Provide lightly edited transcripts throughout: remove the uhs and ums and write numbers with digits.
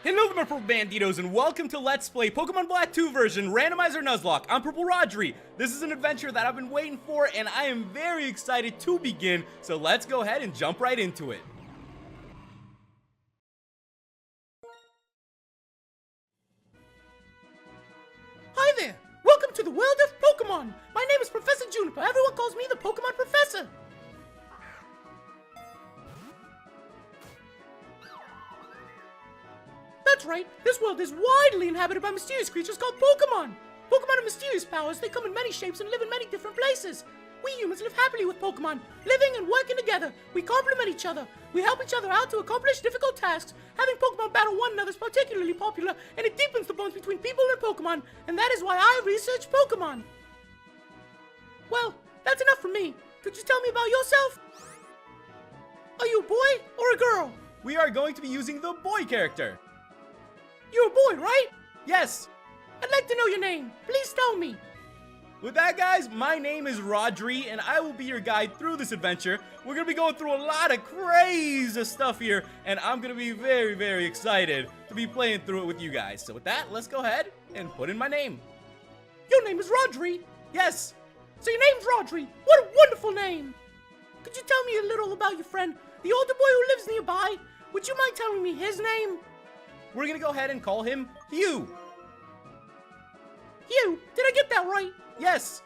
Hello there, my purple banditos, and welcome to Let's Play Pokemon Black 2 version Randomizer Nuzlocke. I'm PurpleRodri. This is an adventure that I've been waiting for, and I am very excited to begin, so let's go ahead and jump right into it. Hi there! Welcome to the world of Pokemon! My name is Professor Juniper. Everyone calls me the Pokemon Professor. That's right, this world is widely inhabited by mysterious creatures called Pokemon. Pokemon have mysterious powers. They come in many shapes and live in many different places. We humans live happily with Pokemon, living and working together. We complement each other. We help each other out to accomplish difficult tasks. Having Pokemon battle one another is particularly popular, and it deepens the bonds between people and Pokemon, and that is why I research Pokemon. Well, that's enough from me. Could you tell me about yourself? Are you a boy or a girl? We are going to be using the boy character. You're a boy, right? Yes. I'd like to know your name. Please tell me. With that, guys, my name is Rodri, and I will be your guide through this adventure. We're going to be going through a lot of crazy stuff here, and I'm going to be very, very excited to be playing through it with you guys. So with that, let's go ahead and put in my name. Your name is Rodri? Yes. So your name's Rodri. What a wonderful name. Could you tell me a little about your friend, the older boy who lives nearby? Would you mind telling me his name? We're going to go ahead and call him Hugh. Hugh, did I get that right? Yes.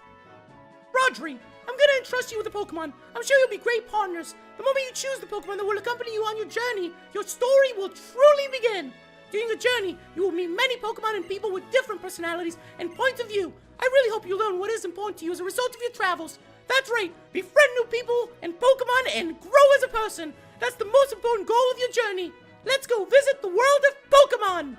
Rodri, I'm gonna entrust you with a Pokemon. I'm sure you'll be great partners. The moment you choose the Pokemon that will accompany you on your journey, your story will truly begin. During the journey, you will meet many Pokemon and people with different personalities and points of view. I really hope you learn what is important to you as a result of your travels. That's right, befriend new people and Pokemon and grow as a person. That's the most important goal of your journey. Let's go visit the world of Pokemon!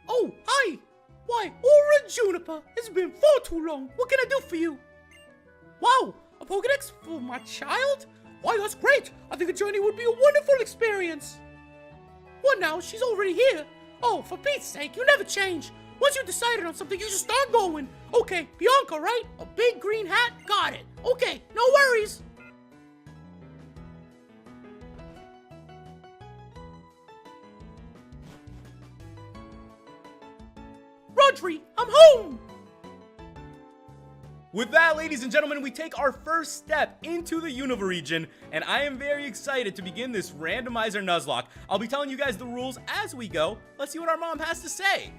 Oh, hi! Why, Aura Juniper, it's been far too long. What can I do for you? Wow, a Pokedex for my child? Why, that's great. I think a journey would be a wonderful experience. What now? She's already here. Oh, for Pete's sake, you never change. Once you decided on something, you just start going. Okay, Bianca, right? A big green hat? Got it. Okay, no worries. Rodri, I'm home! With that, ladies and gentlemen, we take our first step into the Unova region, and I am very excited to begin this Randomizer Nuzlocke. I'll be telling you guys the rules as we go. Let's see what our mom has to say.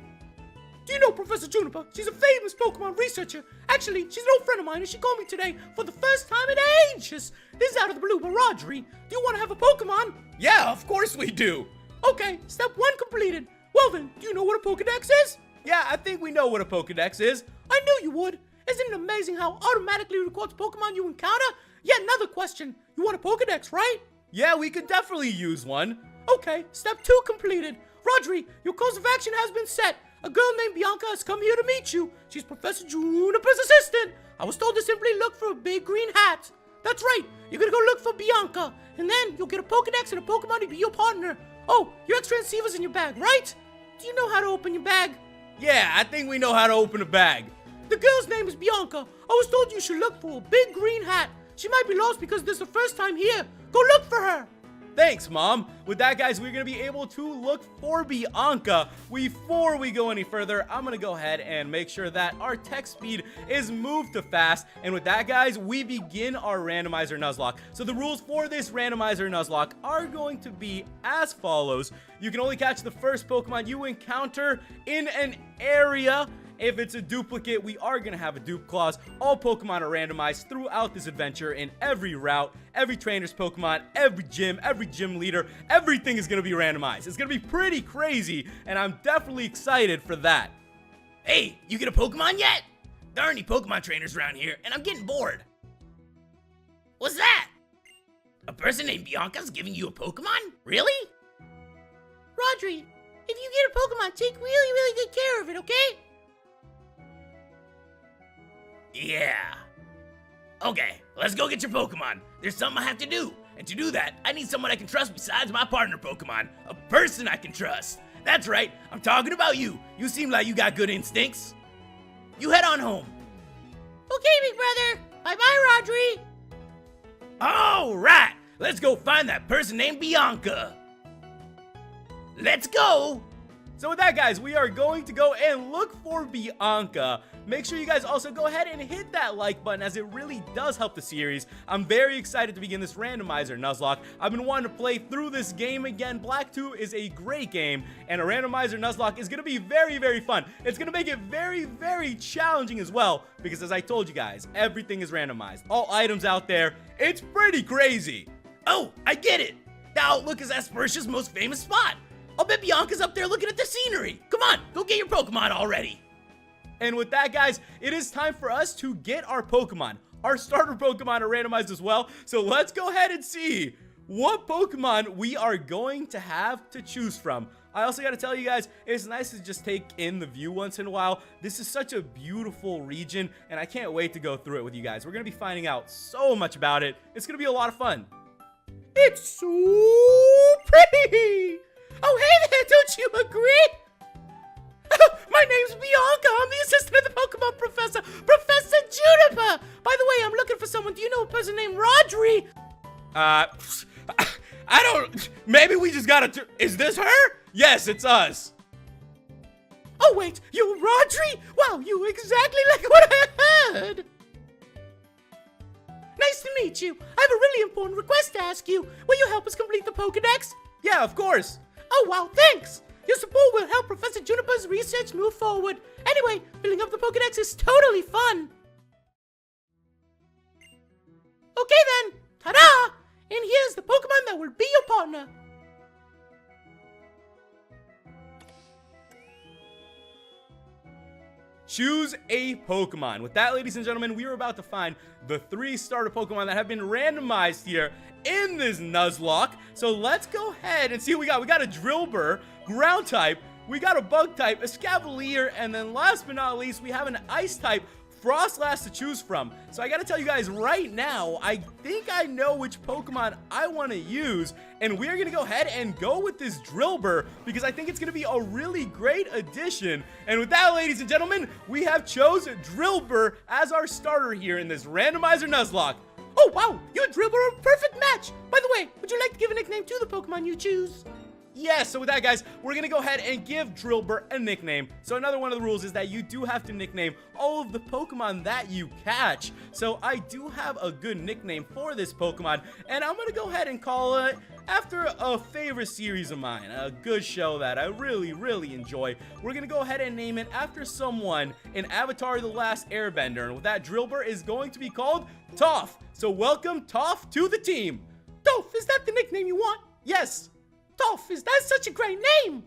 Do you know Professor Juniper? She's a famous Pokemon researcher. Actually, she's an old friend of mine, and she called me today for the first time in ages. This is out of the blue, but Rodri, do you want to have a Pokemon? Yeah, of course we do. Okay, step 1 completed. Well then, do you know what a Pokedex is? Yeah, I think we know what a Pokedex is. I knew you would. Isn't it amazing how it automatically records Pokemon you encounter? Yet another question. You want a Pokedex, right? Yeah, we could definitely use one. Okay, step 2 completed. Rodri, your course of action has been set. A girl named Bianca has come here to meet you. She's Professor Juniper's assistant. I was told to simply look for a big green hat. That's right. You're gonna go look for Bianca. And then you'll get a Pokedex and a Pokemon to be your partner. Oh, your extra receiver's in your bag, right? Do you know how to open your bag? Yeah, I think we know how to open a bag. The girl's name is Bianca. I was told you should look for a big green hat. She might be lost because this is the first time here. Go look for her. Thanks, Mom. With that, guys, we're going to be able to look for Bianca. Before we go any further, I'm going to go ahead and make sure that our text speed is moved to fast. And with that, guys, we begin our Randomizer Nuzlocke. So the rules for this Randomizer Nuzlocke are going to be as follows. You can only catch the first Pokemon you encounter in an area, If it's a duplicate, we are going to have a dupe clause. All Pokemon are randomized throughout this adventure in every route, every trainer's Pokemon, every gym leader, everything is going to be randomized. It's going to be pretty crazy, and I'm definitely excited for that. Hey, you get a Pokemon yet? There aren't any Pokemon trainers around here, and I'm getting bored. What's that? A person named Bianca's giving you a Pokemon? Really? Rodri, if you get a Pokemon, take really good care of it, okay? Yeah. Okay, let's go get your Pokemon. There's something I have to do. And to do that, I need someone I can trust besides my partner Pokemon. A person I can trust. That's right, I'm talking about you. You seem like you got good instincts. You head on home. Okay, big brother. Bye-bye, Rodri. All right, let's go find that person named Bianca. Let's go. So with that, guys, we are going to go and look for Bianca. Make sure you guys also go ahead and hit that like button, as it really does help the series. I'm very excited to begin this Randomizer Nuzlocke. I've been wanting to play through this game again. Black 2 is a great game, and a Randomizer Nuzlocke is going to be very fun. It's going to make it very challenging as well, because as I told you guys, everything is randomized. All items out there, it's pretty crazy. Oh, I get it. The Outlook is Aspertia's most famous spot. I'll bet Bianca's up there looking at the scenery. Come on, go get your Pokemon already. And with that, guys, it is time for us to get our Pokemon. Our starter Pokemon are randomized as well, so let's go ahead and see what Pokemon we are going to have to choose from. I also got to tell you guys, it's nice to just take in the view once in a while. This is such a beautiful region, and I can't wait to go through it with you guys. We're going to be finding out so much about it. It's going to be a lot of fun. It's so pretty. Oh, hey there, don't you agree? My name's Bianca. I'm the assistant of the Pokemon Professor, Professor Juniper. By the way, I'm looking for someone. Do you know a person named Rodri? I don't... Maybe we just gotta... Is this her? Yes, it's us. Oh, wait. You're Rodri? Wow, you exactly like what I heard. Nice to meet you. I have a really important request to ask you. Will you help us complete the Pokedex? Yeah, of course. Oh, wow, thanks. Your support will help Professor Juniper's research move forward. Anyway, filling up the Pokedex is totally fun. Okay then, ta-da! And here's the Pokemon that will be your partner. Choose a Pokemon. With that, ladies and gentlemen, we are about to find the 3 starter Pokemon that have been randomized here in this Nuzlocke. So let's go ahead and see what we got. We got a Drillbur, ground type. We got a bug type, a Scavalier, and then last but not least, we have an ice type, Frostlass, to choose from. So I gotta tell you guys right now, I think I know which Pokemon I want to use, and we're gonna go ahead and go with this Drillbur because I think it's gonna be a really great addition. And with that, ladies and gentlemen, we have chosen Drillbur as our starter here in this Randomizer Nuzlocke. Oh, wow, you and Drillbur are a perfect match. By the way, would you like to give a nickname to the Pokemon you choose? Yes, so with that, guys, we're going to go ahead and give Drillbur a nickname. So another one of the rules is that you do have to nickname all of the Pokemon that you catch. So I do have a good nickname for this Pokemon, and I'm going to go ahead and call it after a favorite series of mine, a good show that I really enjoy. We're going to go ahead and name it after someone in Avatar: The Last Airbender, and with that, Drillbur is going to be called Toph. So welcome, Toph, to the team. Toph, is that the nickname you want? Yes. Toph, is that such a great name?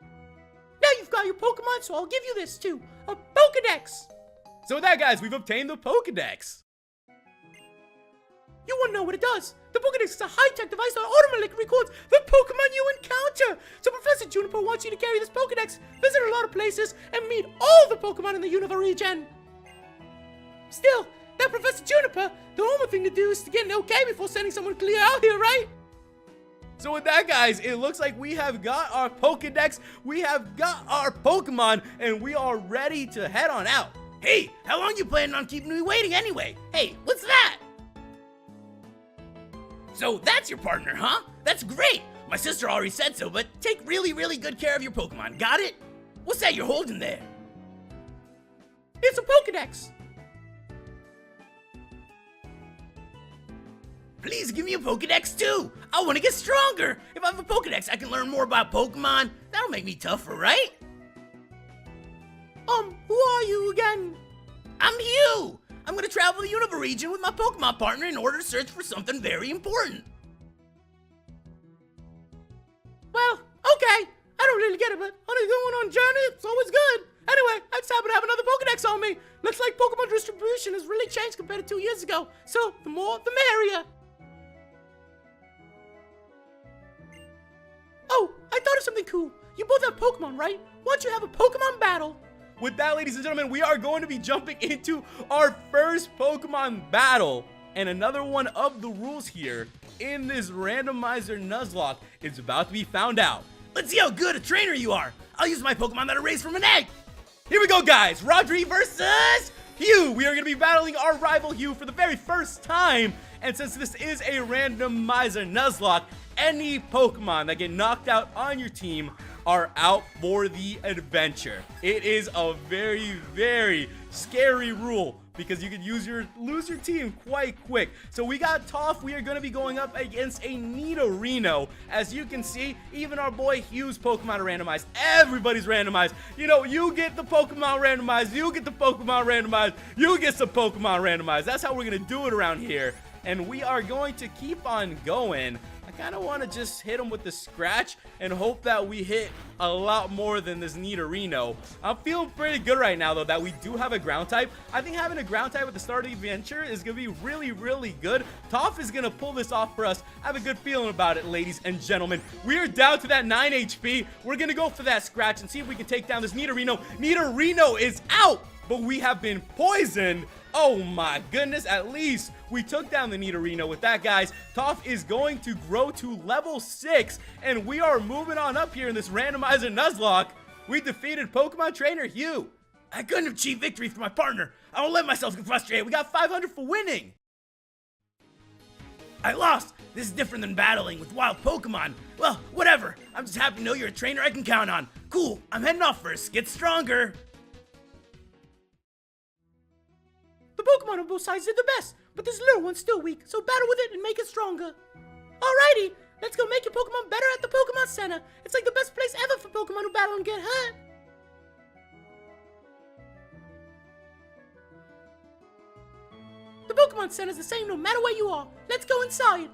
Now you've got your Pokemon, so I'll give you this too, a Pokedex. So with that, guys, we've obtained the Pokedex. You want to know what it does? The Pokedex is a high-tech device that automatically records the Pokemon you encounter. So Professor Juniper wants you to carry this Pokedex, visit a lot of places, and meet all the Pokemon in the Unova region. Still, now Professor Juniper, the only thing to do is to get an okay before sending someone clear out here, right? So with that, guys, it looks like we have got our Pokedex, we have got our Pokemon, and we are ready to head on out. Hey, how long you planning on keeping me waiting anyway? Hey, what's that? So that's your partner, huh? That's great. My sister already said so, but take really good care of your Pokemon. Got it? What's that you're holding there? It's a Pokedex. Please give me a Pokedex too. I want to get stronger. If I have a Pokedex, I can learn more about Pokemon. That'll make me tougher, right? are you again? I'm Hugh! I'm gonna travel the Unova region with my Pokemon partner in order to search for something very important. Well, okay. I don't really get it, but on a going on journey, it's always good. Anyway, I just happen to have another Pokedex on me. Looks like Pokemon distribution has really changed compared to 2 years ago. So, the more, the merrier. Oh, I thought of something cool. You both have Pokemon, right? Why don't you have a Pokemon battle? With that, ladies and gentlemen, we are going to be jumping into our first Pokemon battle. And another one of the rules here in this Randomizer Nuzlocke is about to be found out. Let's see how good a trainer you are. I'll use my Pokemon that are raised from an egg. Here we go, guys. Rodri versus Hugh. We are going to be battling our rival Hugh for the very first time. And since this is a Randomizer Nuzlocke, any Pokemon that get knocked out on your team are out for the adventure. It is a very, very scary rule because you could lose your team quite quick. So we got Toph. We are going to be going up against a Nidorino. As you can see, even our boy Hugh's Pokemon are randomized. Everybody's randomized. You know, you get the Pokemon randomized. You get the Pokemon randomized. You get some Pokemon randomized. That's how we're going to do it around here. And we are going to keep on going. I kind of want to just hit him with the scratch and hope that we hit a lot more than this Nidorino. I'm feeling pretty good right now, though, that we do have a ground type. I think having a ground type at the start of the adventure is going to be really, really good. Toph is going to pull this off for us. I have a good feeling about it, ladies and gentlemen. We are down to that 9 HP. We're going to go for that scratch and see if we can take down this Nidorino. Nidorino is out, but we have been poisoned. Oh my goodness, at least we took down the Nidorino with that, guys. Toph is going to grow to level 6, and we are moving on up here in this Randomizer Nuzlocke. We defeated Pokemon Trainer Hugh. I couldn't have achieved victory for my partner. I won't let myself get frustrated. We got 500 for winning. I lost. This is different than battling with wild Pokemon. Well, whatever. I'm just happy to know you're a trainer I can count on. Cool, I'm heading off first. Get stronger. The Pokemon on both sides did the best, but this little one's still weak, so battle with it and make it stronger. Alrighty, let's go make your Pokemon better at the Pokemon Center. It's like the best place ever for Pokemon who battle and get hurt. The Pokemon Center's the same no matter where you are. Let's go inside.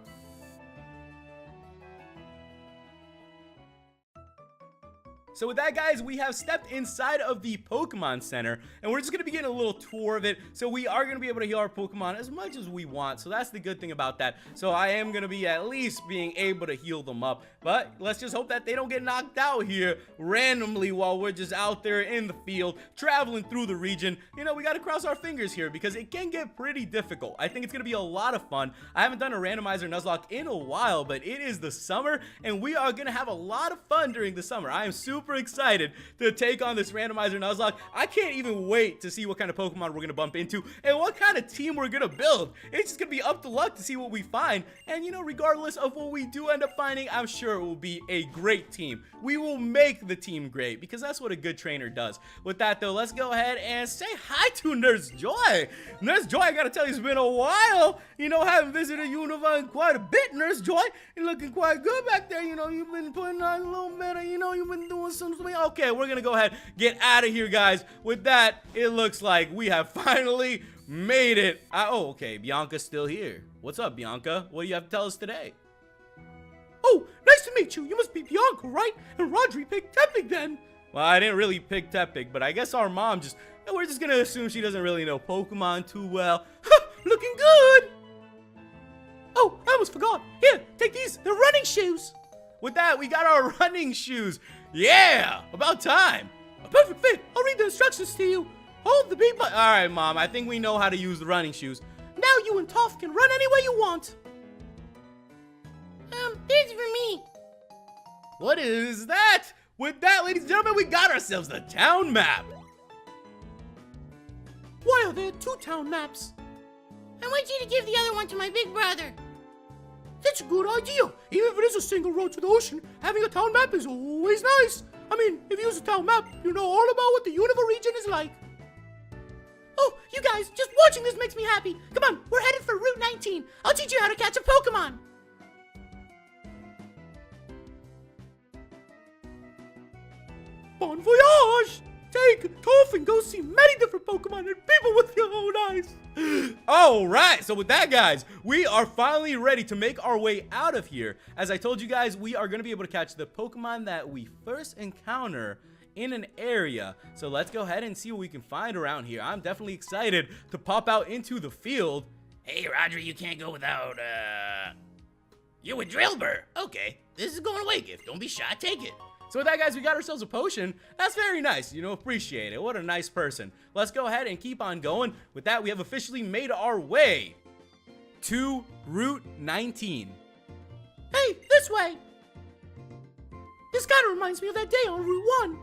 So with that, guys, we have stepped inside of the Pokemon Center, and we're just going to be getting a little tour of it. So we are going to be able to heal our Pokemon as much as we want. So that's the good thing about that. So I am going to be at least being able to heal them up. But let's just hope that they don't get knocked out here randomly while we're just out there in the field, traveling through the region. You know, we got to cross our fingers here because it can get pretty difficult. I think it's going to be a lot of fun. I haven't done a Randomizer Nuzlocke in a while, but it is the summer, and we are going to have a lot of fun during the summer. I am super excited to take on this Randomizer Nuzlocke. I can't even wait to see what kind of Pokemon we're going to bump into and what kind of team we're going to build. It's just going to be up to luck to see what we find. And, you know, regardless of what we do end up finding, I'm sure it will be a great team. We will make the team great because that's what a good trainer does. With that, though, let's go ahead and say hi to Nurse Joy. Nurse Joy, I got to tell you, it's been a while. You know, haven't visited Unova in quite a bit, Nurse Joy. You're looking quite good back there. You know, you've been putting on a little better. You know, you've been doing something. Okay, we're going to go ahead get out of here, guys. With that, it looks like we have finally made it. Oh, okay, Bianca's still here. What's up, Bianca? What do you have to tell us today? Oh, nice to meet you. You must be Bianca, right? And Rodri picked Tepig then. Well, I didn't really pick Tepig, but I guess our mom just... We're just going to assume she doesn't really know Pokemon too well. Looking good. Oh, I almost forgot. Here, take these. They're running shoes. With that, we got our running shoes. Yeah, about time. A perfect fit. I'll read the instructions to you. Hold the B button. All right, Mom, I think we know how to use the running shoes. Now you and Toph can run anywhere you want. This is for me. What is that? With that, ladies and gentlemen, we got ourselves the town map. Why are there 2 town maps? I want you to give the other one to my big brother. That's a good idea. Even if it is a single road to the ocean, having a town map is always nice. I mean, if you use a town map, you know all about what the Unova region is like. Oh, you guys, just watching this makes me happy. Come on, we're headed for Route 19. I'll teach you how to catch a Pokemon. Bon voyage! take Toph and go see many different Pokemon and people with your own eyes. All right, so with that, guys, we are finally ready to make our way out of here. As I told you guys, we are going to be able to catch the Pokemon that we first encounter in an area. So let's go ahead and see what we can find around here. I'm definitely excited to pop out into the field. Hey, Rodri, you can't go without, You're with Drillbur. Okay, this is a going away gift. Don't be shy, take it. So with that, guys, we got ourselves a potion. That's very nice. You know, appreciate it. What a nice person. Let's go ahead and keep on going. With that, we have officially made our way to Route 19. Hey, this way. This kind of reminds me of that day on Route 1.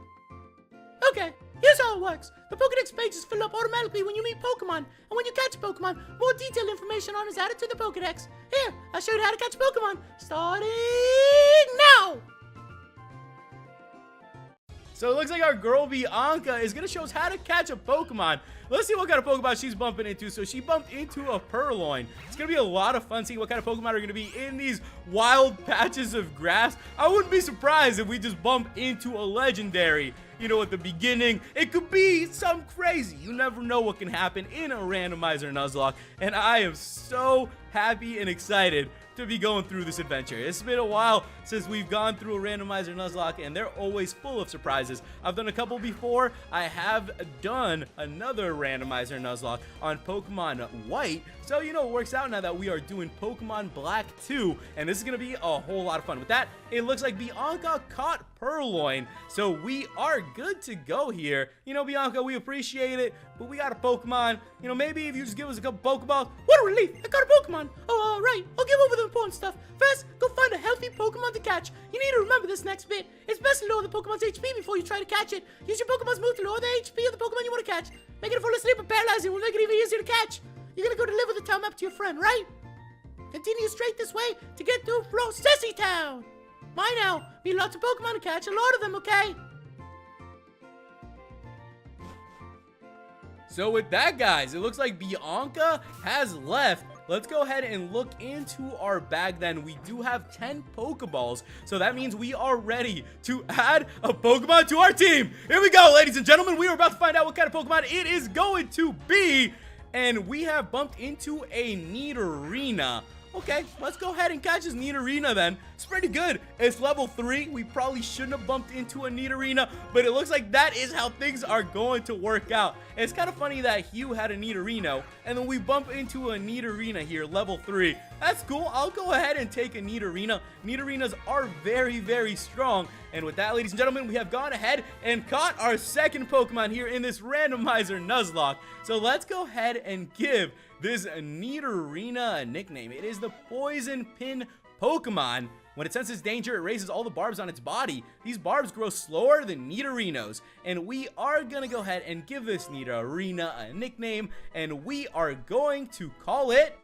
Okay, here's how it works. The Pokedex pages fill up automatically when you meet Pokemon, and when you catch a Pokemon, more detailed information on is added to the Pokedex. Here, I'll show you how to catch Pokemon, starting now! So it looks like our girl Bianca is going to show us how to catch a Pokemon. Let's see what kind of Pokemon she's bumping into. So she bumped into a Purloin. It's going to be a lot of fun seeing what kind of Pokemon are going to be in these wild patches of grass. I wouldn't be surprised if we just bump into a legendary. You know, at the beginning, it could be something crazy. You never know what can happen in a Randomizer Nuzlocke. And I am so happy and excited to be going through this adventure. It's been a while since we've gone through a Randomizer Nuzlocke, and they're always full of surprises. I've done a couple before. I have done another Randomizer Nuzlocke on Pokemon White, so you know it works out now that we are doing Pokemon Black 2, and this is going to be a whole lot of fun. With that, it looks like Bianca caught Purloin, so we are good to go here. You know, Bianca, we appreciate it, but we got a Pokemon. You know, maybe if you just give us a couple Pokeballs. What a relief! I got a Pokemon! Oh, right. I'll give over the important stuff. First, go find a healthy Pokemon to catch. You need to remember this next bit. It's best to lower the Pokemon's HP before you try to catch it. Use your Pokemon's move to lower the HP of the Pokemon you want to catch. Make it fall asleep or paralyzing will make it even easier to catch. You're gonna go deliver the town map to your friend, right? Continue straight this way to get to Processy Town. Bye now. Meet lots of Pokemon to catch, a lot of them, okay? So with that, guys, it looks like Bianca has left. Let's go ahead and look into our bag then. We do have 10 Pokeballs, so that means we are ready to add a Pokemon to our team. Here we go, ladies and gentlemen. We are about to find out what kind of Pokemon it is going to be. And we have bumped into a Nidorina. Okay, let's go ahead and catch this Nidorina then. It's pretty good. It's level 3. We probably shouldn't have bumped into a Nidorina, but it looks like that is how things are going to work out. And it's kind of funny that Hugh had a Nidorino, and then we bump into a Nidorina here, level 3. That's cool. I'll go ahead and take a Nidorina. Nidorinas are very, very strong. And with that, ladies and gentlemen, we have gone ahead and caught our second Pokemon here in this Randomizer Nuzlocke. So let's go ahead and give this Nidorina a nickname. It is the Poison Pin Pokemon. When it senses danger, it raises all the barbs on its body. These barbs grow slower than Nidorinos. And we are going to go ahead and give this Nidorina a nickname. And we are going to call it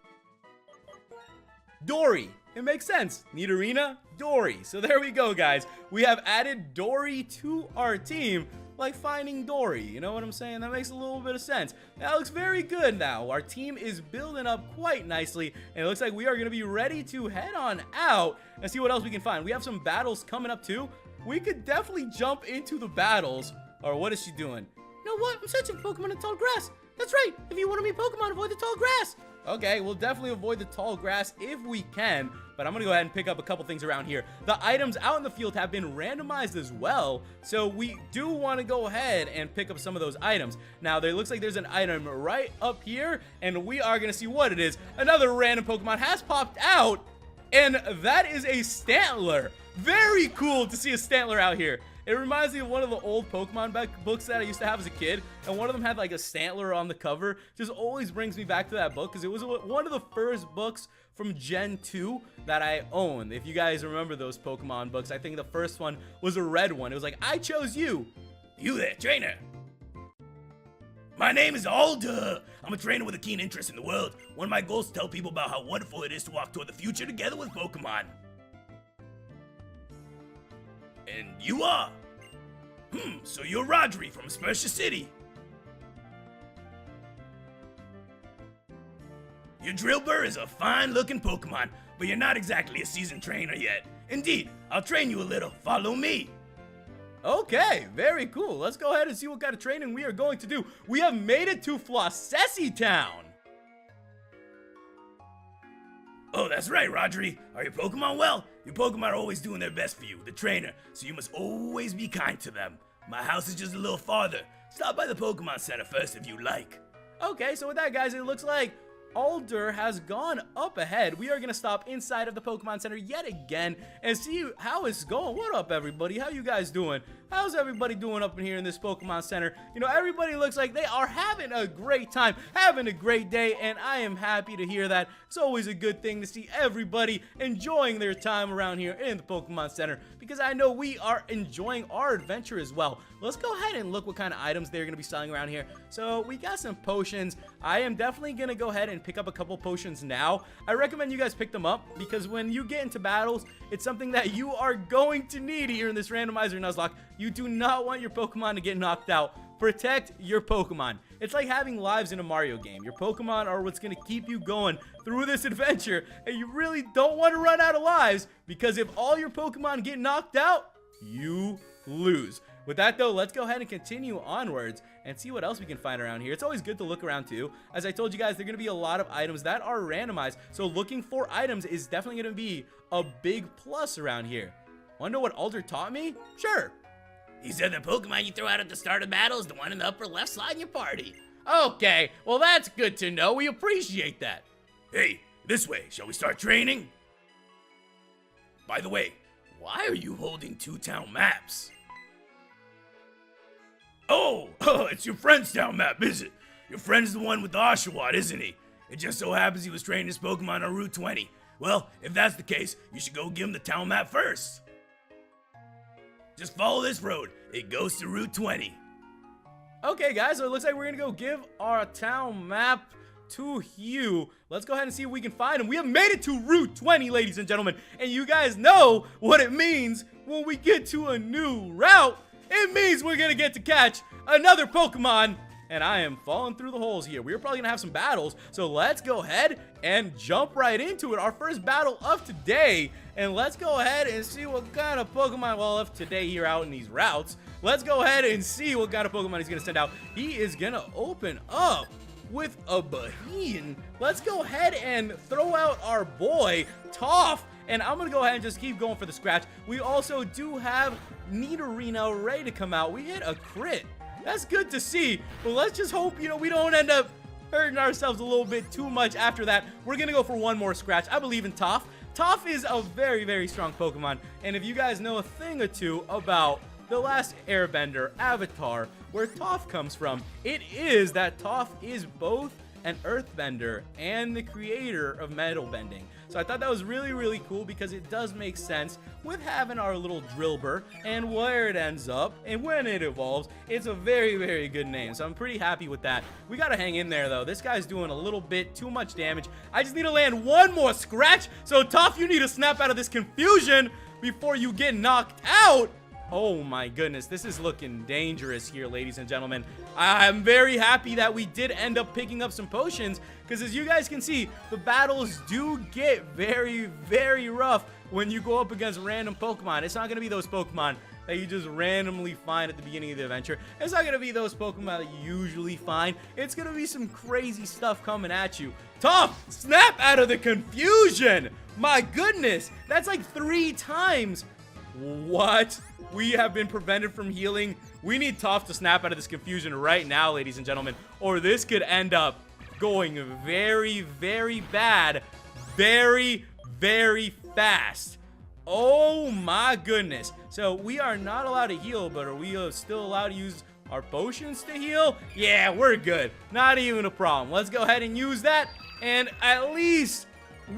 Dory. It makes sense. Nidorina, Dory. So there we go, guys. We have added Dory to our team. Like Finding Dory, you know what I'm saying? That makes a little bit of sense. That looks very good now. Our team is building up quite nicely, and it looks like we are going to be ready to head on out and see what else we can find. We have some battles coming up too. We could definitely jump into the battles. Or what is she doing? You know what? I'm searching for Pokemon in tall grass. That's right. If you want to meet Pokemon, avoid the tall grass. Okay, we'll definitely avoid the tall grass if we can, but I'm going to go ahead and pick up a couple things around here. The items out in the field have been randomized as well, so we do want to go ahead and pick up some of those items. Now, there looks like there's an item right up here, and we are going to see what it is. Another random Pokemon has popped out, and that is a Stantler. Very cool to see a Stantler out here. It reminds me of one of the old Pokemon books that I used to have as a kid, and one of them had like a Stantler on the cover. Just always brings me back to that book because it was one of the first books from Gen 2 that I owned. If you guys remember those Pokemon books, I think the first one was a red one. It was like, I chose you. You there, trainer. My name is Alda. I'm a trainer with a keen interest in the world. One of my goals is to tell people about how wonderful it is to walk toward the future together with Pokemon. And you are? So you're Rodri from Spursha City. Your Drillbur is a fine-looking Pokemon, but you're not exactly a seasoned trainer yet. Indeed, I'll train you a little. Follow me. Okay, very cool. Let's go ahead and see what kind of training we are going to do. We have made it to Flossessi Town. Oh, that's right, Rodri. Are your Pokemon well? Your Pokemon are always doing their best for you, the trainer, so you must always be kind to them. My house is just a little farther. Stop by the Pokemon Center first if you like. Okay, so with that, guys, it looks like Alder has gone up ahead. We are going to stop inside of the Pokemon Center yet again and see how it's going. What up, everybody? How you guys doing? How's everybody doing up in here in this Pokemon Center? You know, everybody looks like they are having a great time, having a great day, and I am happy to hear that. It's always a good thing to see everybody enjoying their time around here in the Pokemon Center, because I know we are enjoying our adventure as well. Let's go ahead and look what kind of items they're going to be selling around here. So we got some potions. I am definitely going to go ahead and pick up a couple potions now. I recommend you guys pick them up, because when you get into battles, it's something that you are going to need here in this Randomizer Nuzlocke. You do not want your Pokemon to get knocked out. Protect your Pokemon. It's like having lives in a Mario game. Your Pokemon are what's going to keep you going through this adventure, and you really don't want to run out of lives, because if all your Pokemon get knocked out, you lose. With that, though, let's go ahead and continue onwards and see what else we can find around here. It's always good to look around, too. As I told you guys, there are going to be a lot of items that are randomized, so looking for items is definitely going to be a big plus around here. Want to know what Alder taught me? Sure. He said the Pokemon you throw out at the start of battle is the one in the upper left slot in your party. Okay, well, that's good to know. We appreciate that. Hey, this way. Shall we start training? By the way, why are you holding two town maps? Oh, it's your friend's town map, is it? Your friend's the one with the Oshawott, isn't he? It just so happens he was training his Pokemon on Route 20. Well, if that's the case, you should go give him the town map first. Just follow this road. It goes to Route 20. Okay, guys, so it looks like we're going to go give our town map to Hugh. Let's go ahead and see if we can find him. We have made it to Route 20, ladies and gentlemen. And you guys know what it means when we get to a new route. It means we're going to get to catch another Pokemon. And I am falling through the holes here. We're probably going to have some battles. So let's go ahead and jump right into it. Our first battle of today. And let's go ahead and see what kind of Pokemon, well, of today here out in these routes. Let's go ahead and see what kind of Pokemon he's going to send out. He is going to open up with a Baheen. Let's go ahead and throw out our boy, Toph. And I'm going to go ahead and just keep going for the scratch. We also do have Nidorino ready to come out. We hit a crit. That's good to see. But let's just hope, you know, we don't end up hurting ourselves a little bit too much after that. We're going to go for one more scratch. I believe in Toph. Toph is a very, very strong Pokemon. And if you guys know a thing or two about The Last Airbender Avatar, where Toph comes from, it is that Toph is both an earthbender and the creator of metal bending. So I thought that was really, really cool, because it does make sense with having our little Drillbur and where it ends up and when it evolves. It's a very, very good name, so I'm pretty happy with that. We gotta hang in there, though. This guy's doing a little bit too much damage. I just need to land one more scratch. So Toph, you need to snap out of this confusion before you get knocked out. Oh my goodness, this is looking dangerous here, ladies and gentlemen. I'm very happy that we did end up picking up some potions, because as you guys can see, the battles do get very, very rough when you go up against random Pokemon. It's not going to be those Pokemon that you just randomly find at the beginning of the adventure. It's not going to be those Pokemon that you usually find. It's going to be some crazy stuff coming at you. Toph, snap out of the confusion! My goodness, that's like 3 times. What? We have been prevented from healing. We need Toph to snap out of this confusion right now, ladies and gentlemen, or this could end up going very, very bad, very, very fast. Oh my goodness. So we are not allowed to heal, but are we still allowed to use our potions to heal? Yeah, we're good. Not even a problem. Let's go ahead and use that, and at least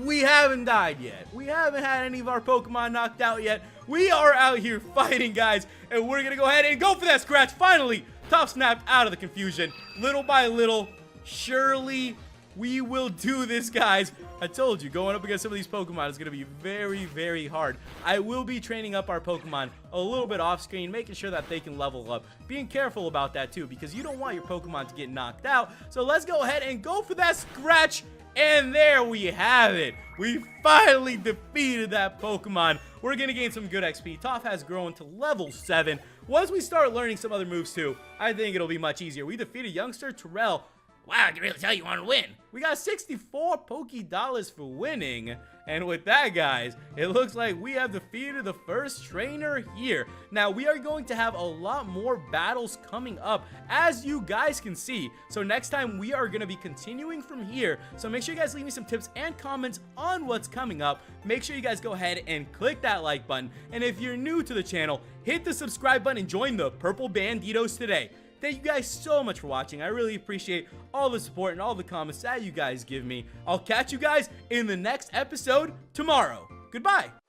we haven't died yet. We haven't had any of our Pokemon knocked out yet. We are out here fighting, guys, and we're gonna go ahead and go for that scratch. Finally, Toph snapped out of the confusion. Little by little, surely we will do this, guys. I told you, going up against some of these Pokemon is gonna be very, very hard. I will be training up our Pokemon a little bit off screen, making sure that they can level up. Being careful about that too, because you don't want your Pokemon to get knocked out. So let's go ahead and go for that scratch. And there we have it. We finally defeated that Pokemon. We're going to gain some good XP. Toph has grown to level 7. once we start learning some other moves too, I think it'll be much easier. We defeated youngster Terrell. Wow, I can really tell you want to win. We got 64 Poké for winning. And with that, guys, it looks like we have defeated the first trainer here. Now, we are going to have a lot more battles coming up, as you guys can see. So next time, we are going to be continuing from here. So make sure you guys leave me some tips and comments on what's coming up. Make sure you guys go ahead and click that like button. And if you're new to the channel, hit the subscribe button and join the Purple Banditos today. Thank you guys so much for watching. I really appreciate all the support and all the comments that you guys give me. I'll catch you guys in the next episode tomorrow. Goodbye.